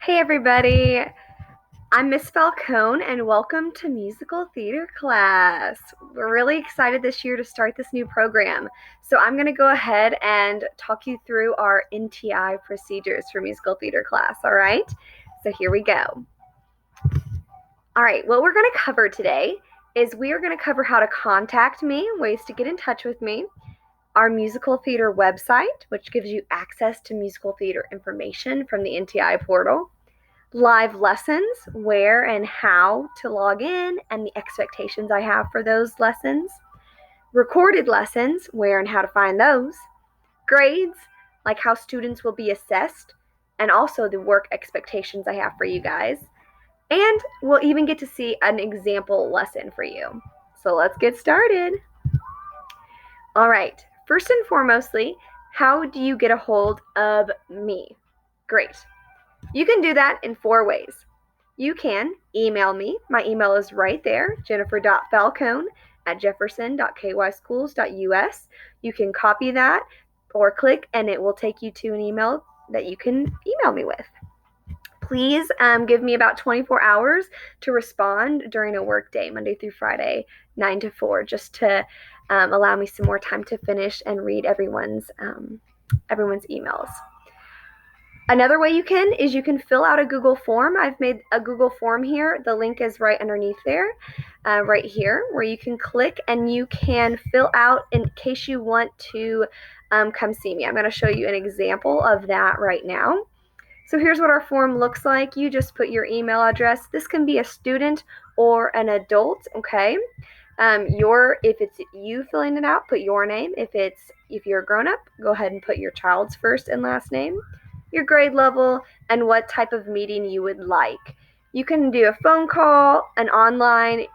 Hey everybody, I'm Miss Falcone and welcome to musical theater class. We're really excited this year to start this new program. So I'm going to go ahead and talk you through our NTI procedures for musical theater class, all right? So here we go. All right, what we're going to cover today is we are going to cover how to contact me, ways to get in touch with me, our musical theater website, which gives you access to musical theater information from the NTI portal, live lessons, where and how to log in, and the expectations I have for those lessons, recorded lessons, where and how to find those, grades, like how students will be assessed, and also the work expectations I have for you guys. And we'll even get to see an example lesson for you. So let's get started. All right, first and foremostly, how do you get a hold of me? Great. You can do that in 4 ways. You can email me. My email is right there, jennifer.falcone@jefferson.kyschools.us. You can copy that or click and it will take you to an email that you can email me with. Please give me about 24 hours to respond during a work day, Monday through Friday, 9 to 4, just to allow me some more time to finish and read everyone's emails. Another way you can fill out a Google form. I've made a Google form here. The link is right underneath there, right here, where you can click and you can fill out in case you want to come see me. I'm going to show you an example of that right now. So here's what our form looks like. You just put your email address. This can be a student or an adult, okay? If it's you filling it out, put your name. If you're a grown-up, go ahead and put your child's first and last name, your grade level, and what type of meeting you would like. You can do a phone call, an online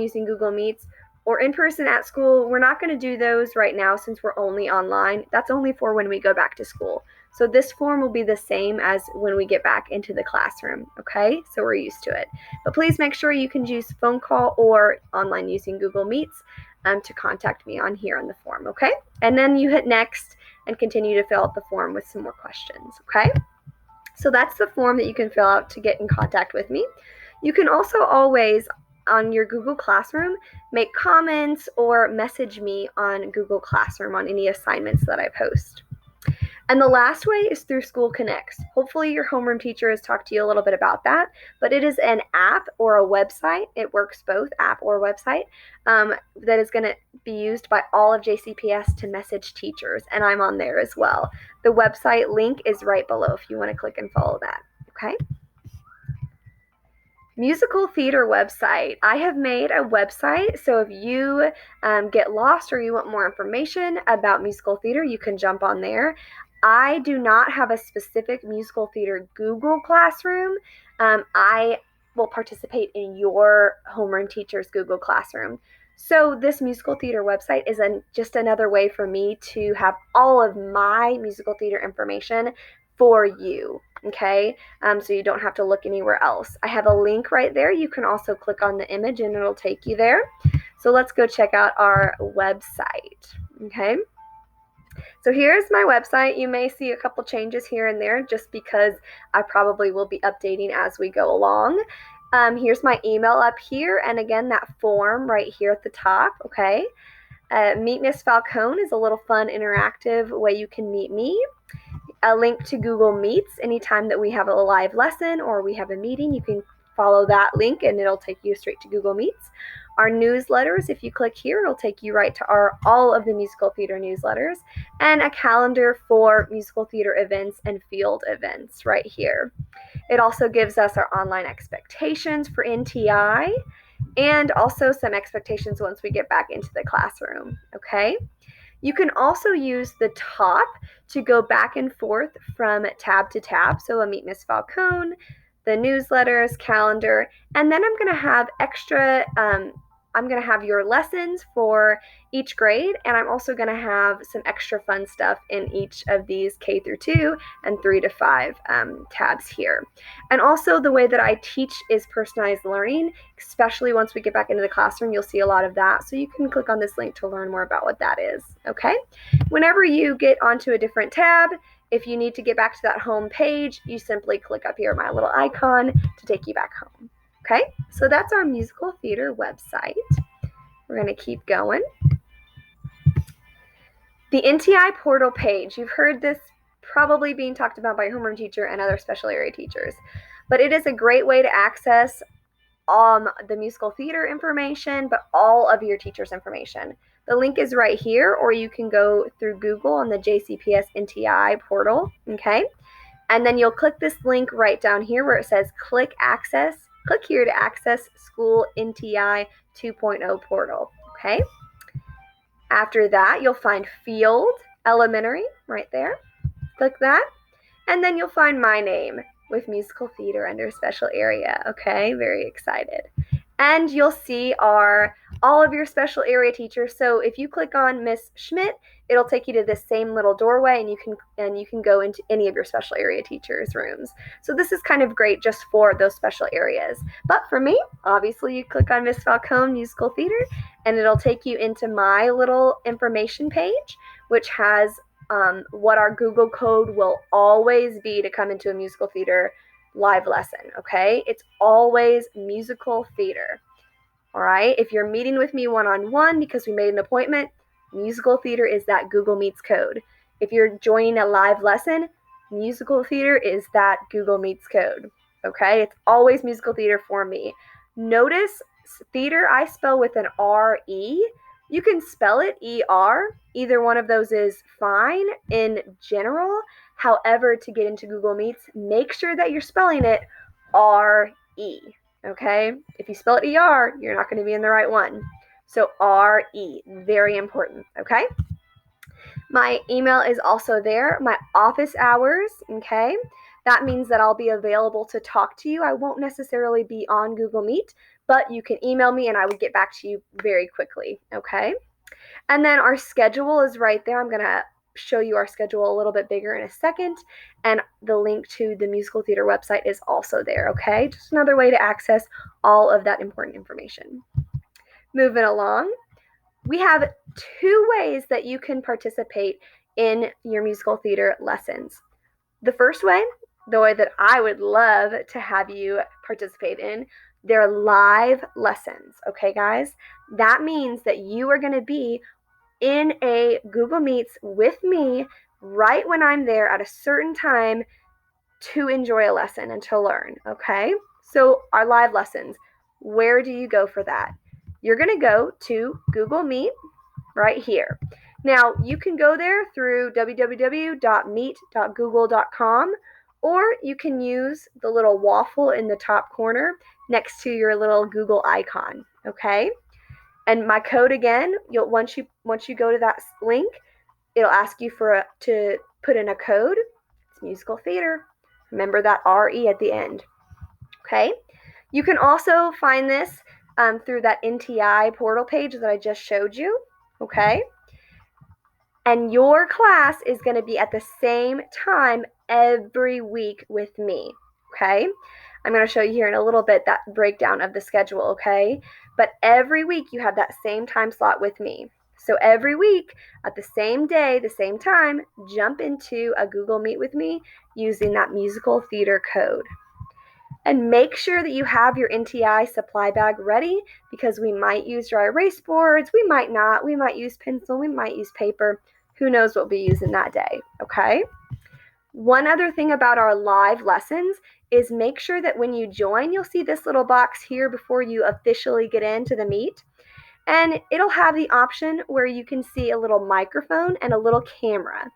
using Google Meets, or in person at school. We're not going to do those right now since we're only online. That's only for when we go back to school. So this form will be the same as when we get back into the classroom, okay? So we're used to it. But please make sure you can use phone call or online using Google Meets to contact me on here on the form, okay? And then you hit next and continue to fill out the form with some more questions, okay? So that's the form that you can fill out to get in contact with me. You can also always, on your Google Classroom, make comments or message me on Google Classroom on any assignments that I post. And the last way is through School Connects. Hopefully your homeroom teacher has talked to you a little bit about that, but it is an app or a website. It works both, app or website, that is going to be used by all of JCPS to message teachers, and I'm on there as well. The website link is right below if you want to click and follow that, okay? Musical theater website. I have made a website, so if you get lost or you want more information about musical theater, you can jump on there. I do not have a specific musical theater Google Classroom. I will participate in your homeroom teacher's Google Classroom. So this musical theater website is just another way for me to have all of my musical theater information for you, okay? So you don't have to look anywhere else. I have a link right there. You can also click on the image and it'll take you there. So let's go check out our website, okay? So here's my website. You may see a couple changes here and there just because I probably will be updating as we go along. Here's my email up here, and again, that form right here at the top, okay? Meet Miss Falcone is a little fun, interactive way you can meet me. A link to Google Meets. Anytime that we have a live lesson or we have a meeting, you can follow that link and it'll take you straight to Google Meets. Our newsletters, if you click here, it'll take you right to all of the musical theater newsletters, and a calendar for musical theater events and field events right here. It also gives us our online expectations for NTI and also some expectations once we get back into the classroom, okay? You can also use the top to go back and forth from tab to tab. So a Meet Miss Falcone, the newsletters, calendar, and then I'm going to have extra, I'm going to have your lessons for each grade, and I'm also going to have some extra fun stuff in each of these K through 2 and 3 to 5 tabs here. And also the way that I teach is personalized learning, especially once we get back into the classroom. You'll see a lot of that, so you can click on this link to learn more about what that is, okay? Whenever you get onto a different tab, If you need to get back to that home page, you simply click up here, my little icon, to take you back home. Okay, so that's our musical theater website. We're going to keep going. The NTI portal page, you've heard this probably being talked about by your homeroom teacher and other special area teachers, but it is a great way to access the musical theater information, but all of your teacher's information. The link is right here, or you can go through Google on the JCPS NTI portal, okay? And then you'll click this link right down here where it says click access. Click here to access School NTI 2.0 portal, okay? After that, you'll find Field Elementary right there. Click that. And then you'll find my name with musical theater under special area. Okay, very excited. And you'll see all of your special area teachers. So if you click on Miss Schmidt, it'll take you to this same little doorway, and you can go into any of your special area teachers' rooms. So this is kind of great just for those special areas. But for me, obviously, you click on Miss Falcone Musical Theater, and it'll take you into my little information page, which has what our Google code will always be to come into a musical theater live lesson, okay? It's always musical theater, all right? If you're meeting with me one-on-one because we made an appointment, musical theater is that Google Meets code. If you're joining a live lesson, musical theater is that Google Meets code, okay? It's always musical theater for me. Notice theater I spell with an R-E. You can spell it E-R. Either one of those is fine in general. However, to get into Google Meets, make sure that you're spelling it R-E, okay? If you spell it E-R, you're not going to be in the right one. So R-E, very important, okay? My email is also there, my office hours, okay? That means that I'll be available to talk to you. I won't necessarily be on Google Meet, but you can email me and I will get back to you very quickly, okay? And then our schedule is right there. I'm going to show you our schedule a little bit bigger in a second, and the link to the musical theater website is also there, okay? Just another way to access all of that important information. Moving along, we have 2 ways that you can participate in your musical theater lessons. The first way, the way that I would love to have you participate in, they're live lessons, okay, guys? That means that you are going to be in a Google Meets with me right when I'm there at a certain time to enjoy a lesson and to learn, okay? So our live lessons, where do you go for that? You're going to go to Google Meet right here. Now, you can go there through www.meet.google.com, or you can use the little waffle in the top corner next to your little Google icon, okay? And my code again, once you go to that link, it'll ask you to put in a code. It's musical theater. Remember that RE at the end. Okay? You can also find this through that NTI portal page that I just showed you. Okay? And your class is going to be at the same time every week with me. Okay? I'm going to show you here in a little bit that breakdown of the schedule, okay? But every week you have that same time slot with me. So every week at the same day, the same time, jump into a Google Meet with me using that musical theater code. And make sure that you have your NTI supply bag ready, because we might use dry erase boards, we might not, we might use pencil, we might use paper. Who knows what we'll be using that day, okay? One other thing about our live lessons is make sure that when you join, you'll see this little box here before you officially get into the meet. And it'll have the option where you can see a little microphone and a little camera.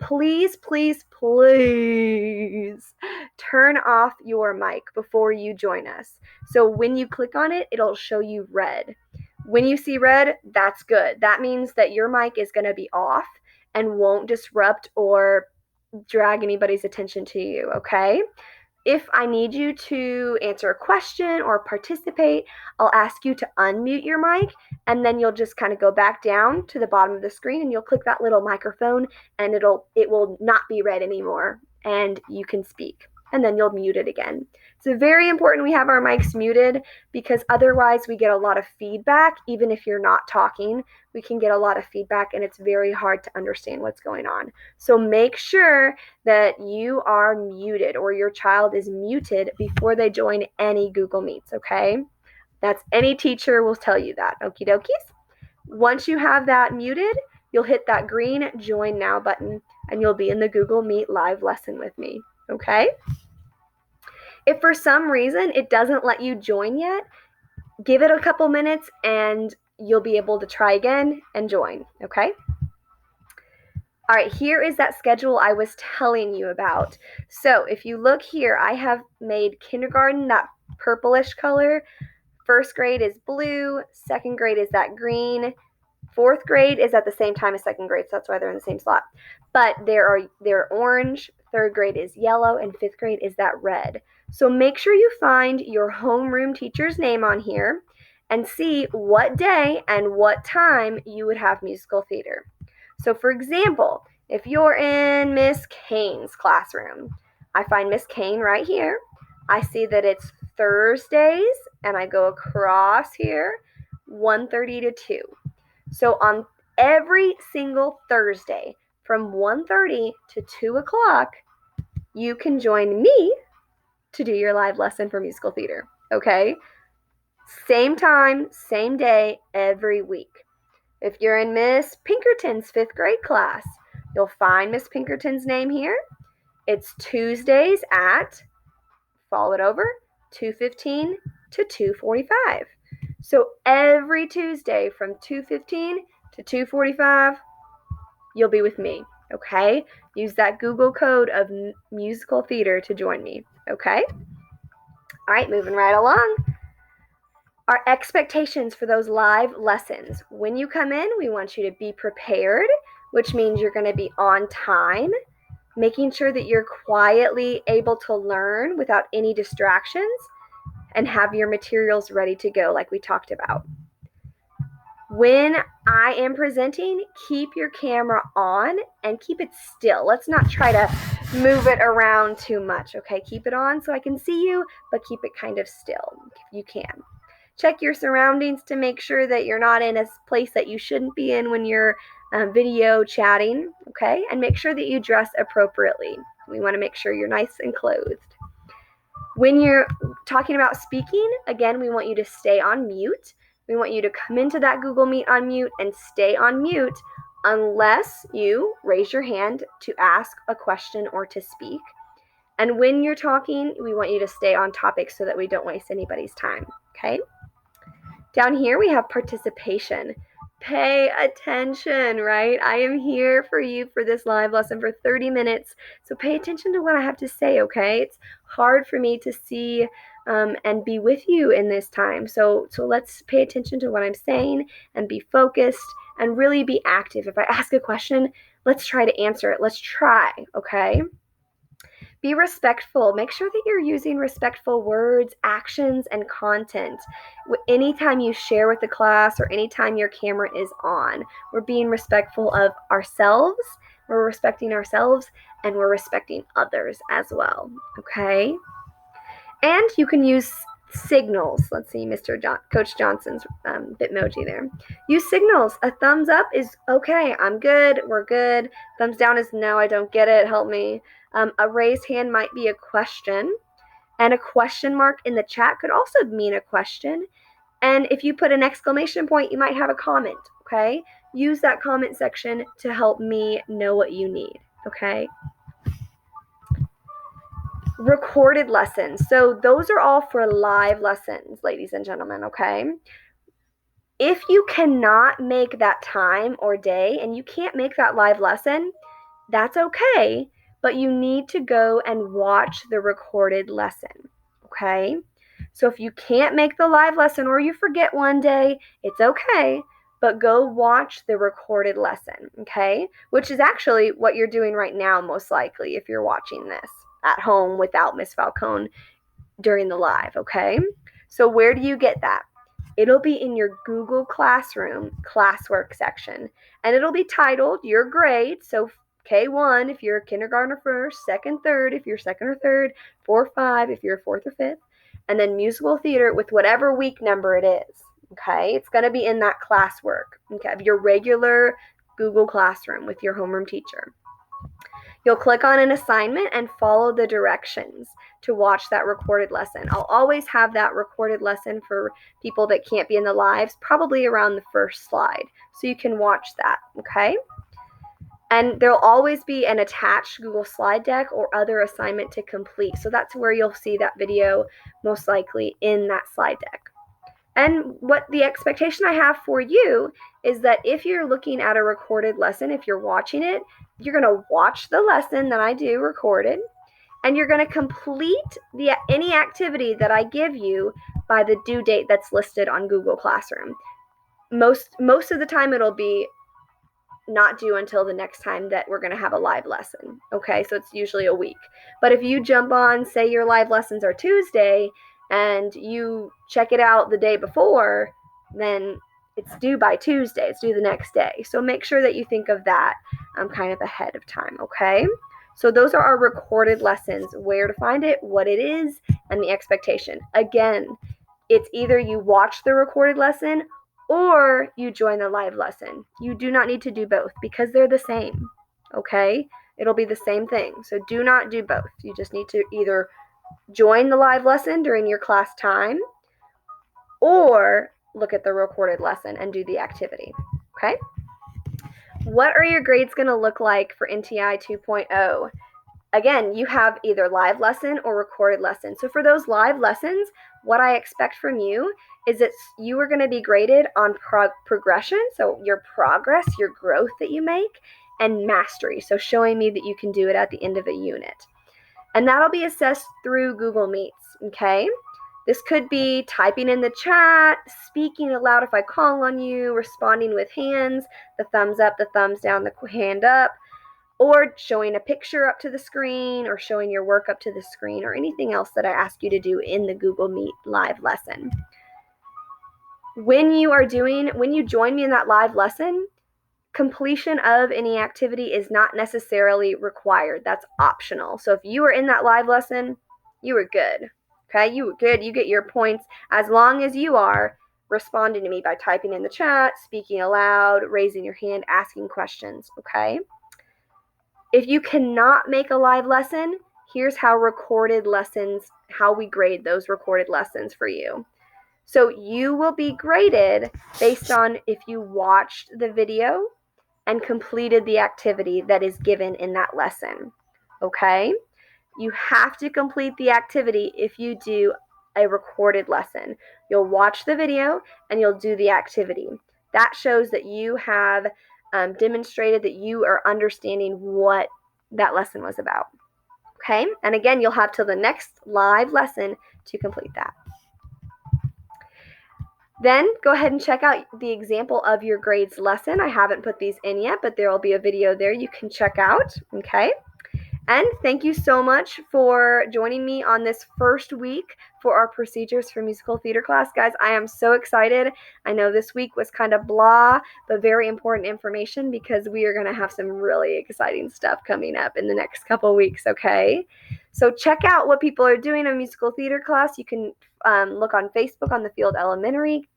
Please, please, please turn off your mic before you join us. So when you click on it, it'll show you red. When you see red, that's good. That means that your mic is going to be off and won't disrupt or drag anybody's attention to you, okay? If I need you to answer a question or participate, I'll ask you to unmute your mic, and then you'll just kind of go back down to the bottom of the screen and you'll click that little microphone, and it will not be red anymore and you can speak. and then you'll mute it again. It's very important we have our mics muted because otherwise we get a lot of feedback. Even if you're not talking, we can get a lot of feedback and it's very hard to understand what's going on. So make sure that you are muted or your child is muted before they join any Google Meets, okay? That's any teacher will tell you that, okie dokies. Once you have that muted, you'll hit that green Join Now button and you'll be in the Google Meet live lesson with me, okay? If for some reason it doesn't let you join yet, give it a couple minutes and you'll be able to try again and join, okay? All right, here is that schedule I was telling you about. So if you look here, I have made kindergarten that purplish color. First grade is blue, second grade is that green, fourth grade is at the same time as second grade, so that's why they're in the same slot. But they're orange, third grade is yellow, and fifth grade is that red. So make sure you find your homeroom teacher's name on here and see what day and what time you would have musical theater. So for example, if you're in Miss Kane's classroom, I find Miss Kane right here. I see that it's Thursdays, and I go across here, 1:30 to 2. So on every single Thursday from 1:30 to 2 o'clock, you can join me to do your live lesson for musical theater, okay? Same time, same day, every week. If you're in Miss Pinkerton's 5th grade class, you'll find Miss Pinkerton's name here. It's Tuesdays at, follow it over, 2:15 to 2:45. So every Tuesday from 2:15 to 2:45, you'll be with me, okay? Use that Google code of musical theater to join me, okay? All right, moving right along. Our expectations for those live lessons. When you come in, we want you to be prepared, which means you're going to be on time, making sure that you're quietly able to learn without any distractions, and have your materials ready to go like we talked about. When I am presenting, keep your camera on and keep it still. Let's not try to move it around too much, okay? Keep it on so I can see you, but keep it kind of still if you can. Check your surroundings to make sure that you're not in a place that you shouldn't be in when you're video chatting, okay? And make sure that you dress appropriately. We want to make sure you're nice and clothed. When you're talking about speaking, again, we want you to stay on mute. We want you to come into that Google Meet on mute and stay on mute unless you raise your hand to ask a question or to speak. And when you're talking, we want you to stay on topic so that we don't waste anybody's time, okay? Down here, we have participation. Pay attention, right? I am here for you for this live lesson for 30 minutes, so pay attention to what I have to say, okay? It's hard for me to see and be with you in this time, so let's pay attention to what I'm saying and be focused and really be active. If I ask a question, let's try to answer it. Let's try, okay? Be respectful. Make sure that you're using respectful words, actions, and content. Anytime you share with the class or anytime your camera is on, we're being respectful of ourselves, we're respecting ourselves, and we're respecting others as well, okay? And you can use signals. Let's see, Coach Johnson's Bitmoji there. Use signals. A thumbs up is okay, I'm good, we're good. Thumbs down is no, I don't get it, help me. A raised hand might be a question, and a question mark in the chat could also mean a question. And if you put an exclamation point, you might have a comment, okay? Use that comment section to help me know what you need, okay? Recorded lessons. So those are all for live lessons, ladies and gentlemen, okay? If you cannot make that time or day and you can't make that live lesson, that's okay, but you need to go and watch the recorded lesson, okay? So if you can't make the live lesson or you forget one day, it's okay, but go watch the recorded lesson, okay? Which is actually what you're doing right now, most likely, if you're watching this at home without Miss Falcone during the live, okay? So where do you get that? It'll be in your Google Classroom classwork section, and it'll be titled your grade. So K1 if you're kindergarten or first, second, third if you're second or third, 4, 5 if you're fourth or fifth, and then musical theater with whatever week number it is. Okay, it's going to be in that classwork. Okay, of your regular Google Classroom with your homeroom teacher. You'll click on an assignment and follow the directions to watch that recorded lesson. I'll always have that recorded lesson for people that can't be in the lives, probably around the first slide, so you can watch that, okay? And there'll always be an attached Google slide deck or other assignment to complete. So that's where you'll see that video most likely in that slide deck. And what the expectation I have for you is that if you're looking at a recorded lesson, if you're watching it, you're going to watch the lesson that I do recorded, and you're going to complete any activity that I give you by the due date that's listed on Google Classroom. Most of the time it'll be not due until the next time that we're going to have a live lesson. Okay, so it's usually a week. But if you jump on, say your live lessons are Tuesday, and you check it out the day before, then it's due by Tuesday. It's due the next day. So make sure that you think of that kind of ahead of time, okay? So those are our recorded lessons, where to find it, what it is, and the expectation. Again, it's either you watch the recorded lesson or you join the live lesson. You do not need to do both because they're the same, okay? It'll be the same thing. So do not do both. You just need to either join the live lesson during your class time or look at the recorded lesson and do the activity, okay? What are your grades going to look like for NTI 2.0? Again, you have either live lesson or recorded lesson. So for those live lessons, what I expect from you is that you are going to be graded on progression, so your progress, your growth that you make, and mastery, so showing me that you can do it at the end of a unit. And that'll be assessed through Google Meets, okay? This could be typing in the chat, speaking aloud if I call on you, responding with hands, the thumbs up, the thumbs down, the hand up, or showing a picture up to the screen, or showing your work up to the screen, or anything else that I ask you to do in the Google Meet live lesson. When you join me in that live lesson, completion of any activity is not necessarily required. That's optional. So if you were in that live lesson, you were good. Okay, you were good. You get your points as long as you are responding to me by typing in the chat, speaking aloud, raising your hand, asking questions, okay? If you cannot make a live lesson, here's how we grade those recorded lessons for you. So you will be graded based on if you watched the video and completed the activity that is given in that lesson, okay? You have to complete the activity if you do a recorded lesson. You'll watch the video and you'll do the activity. That shows that you have demonstrated that you are understanding what that lesson was about, okay? And again, you'll have till the next live lesson to complete that. Then go ahead and check out the example of your grades lesson. I haven't put these in yet, but there will be a video there you can check out, okay? And thank you so much for joining me on this first week for our Procedures for Musical Theater class. Guys, I am so excited. I know this week was kind of blah, but very important information because we are going to have some really exciting stuff coming up in the next couple weeks, okay? So check out what people are doing in musical theater class. You can look on Facebook on the Field Elementary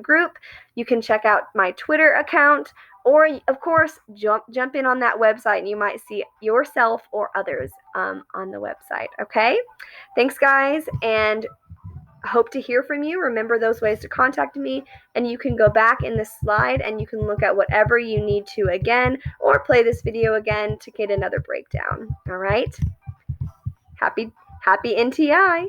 group. You can check out my Twitter account, or of course jump in on that website and you might see yourself or others on the website, okay? Thanks guys, and hope to hear from you. Remember those ways to contact me, and you can go back in this slide and you can look at whatever you need to again, or play this video again to get another breakdown. All right, happy NTI.